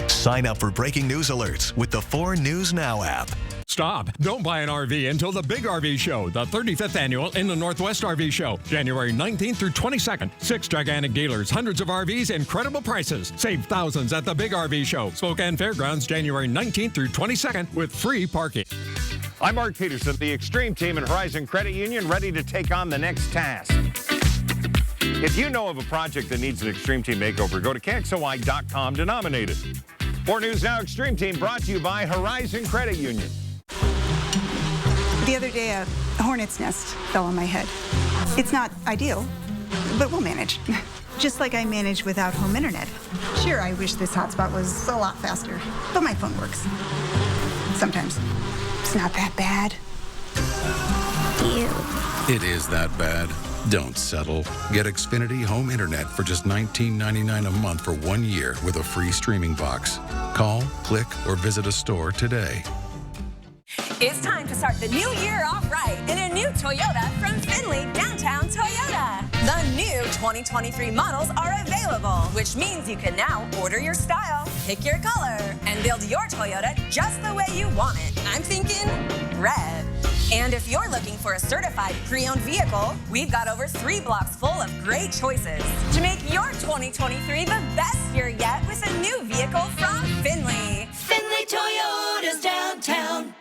Sign up for breaking news alerts with the 4 News Now app.
Stop. Don't buy an RV until the Big RV Show, the 35th annual in the Northwest RV Show, January 19th through 22nd. 6 gigantic dealers, hundreds of RVs, incredible prices. Save thousands at the Big RV Show, Spokane Fairgrounds, January 19th through 22nd with free parking.
I'm Mark Peterson, the Extreme Team and Horizon Credit Union, ready to take on the next task. If you know of a project that needs an Extreme Team makeover, go to KXLY.com to nominate it. 4 News Now Extreme Team brought to you by Horizon Credit Union.
The other day, a hornet's nest fell on my head. It's not ideal, but we'll manage. Just like I manage without home internet. Sure, I wish this hotspot was a lot faster, but my phone works. Sometimes. It's not that bad. Ew.
It is that bad. Don't settle. Get Xfinity Home Internet for just $19.99 a month for 1 year with a free streaming box. Call, click, or visit a store today.
It's time to start the new year off right in a new Toyota from Findlay Downtown Toyota. The new 2023 models are available, which means you can now order your style, pick your color, and build your Toyota just the way you want it. I'm thinking red. And if you're looking for a certified pre-owned vehicle, we've got over 3 blocks full of great choices to make your 2023 the best year yet with a new vehicle from Findlay.
Findlay Toyota's downtown.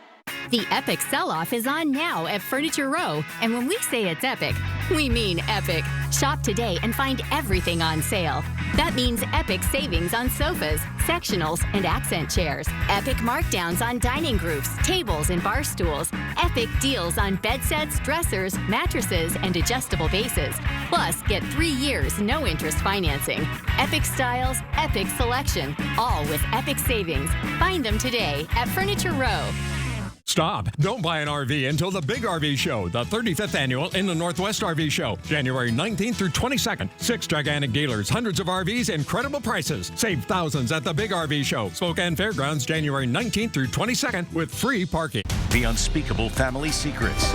The epic sell-off is on now at Furniture Row, and when we say it's epic, we mean epic. Shop today and find everything on sale. That means epic savings on sofas, sectionals, and accent chairs, epic markdowns on dining groups, tables, and bar stools, epic deals on bed sets, dressers, mattresses, and adjustable bases. Plus, get 3 years no interest financing. Epic styles, epic selection, all with epic savings. Find them today at Furniture Row.
Stop. Don't buy an RV until the Big RV Show, the 35th annual in the Northwest RV Show, January 19th through 22nd. 6 gigantic dealers, hundreds of RVs, incredible prices. Save thousands at the Big RV Show, Spokane Fairgrounds, January 19th through 22nd with free parking.
The Unspeakable Family Secrets.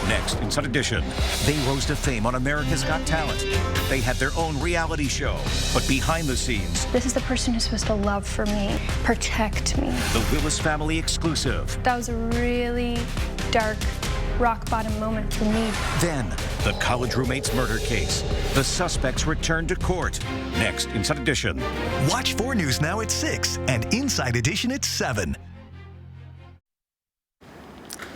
Next, Inside Edition, they rose to fame on America's Got Talent. They had their own reality show, but behind the scenes,
this is the person who's supposed to love for me, protect me.
The Willis Family exclusive.
That was a really dark, rock bottom moment for me.
Then, the college roommate's murder case. The suspects return to court. Next, Inside Edition.
Watch 4 News Now at 6 and Inside Edition at 7.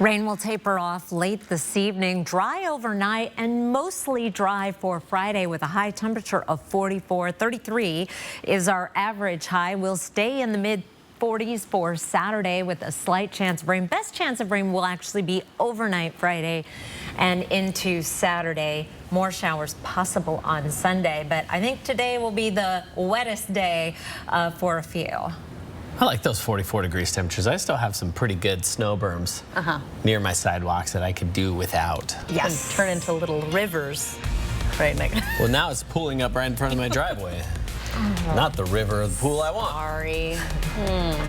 Rain will taper off late this evening, dry overnight, and mostly dry for Friday with a high temperature of 44. 33 is our average high. We'll stay in the mid-40s for Saturday with a slight chance of rain. Best chance of rain will actually be overnight Friday and into Saturday. More showers possible on Sunday, but I think today will be the wettest day for a few.
I like those 44 degrees temperatures. I still have some pretty good snow berms near my sidewalks that I could do without.
Yes. And turn into little rivers. Right, Nick.
Well, now it's pooling up right in front of my driveway. Not the river, the pool I want.
Sorry.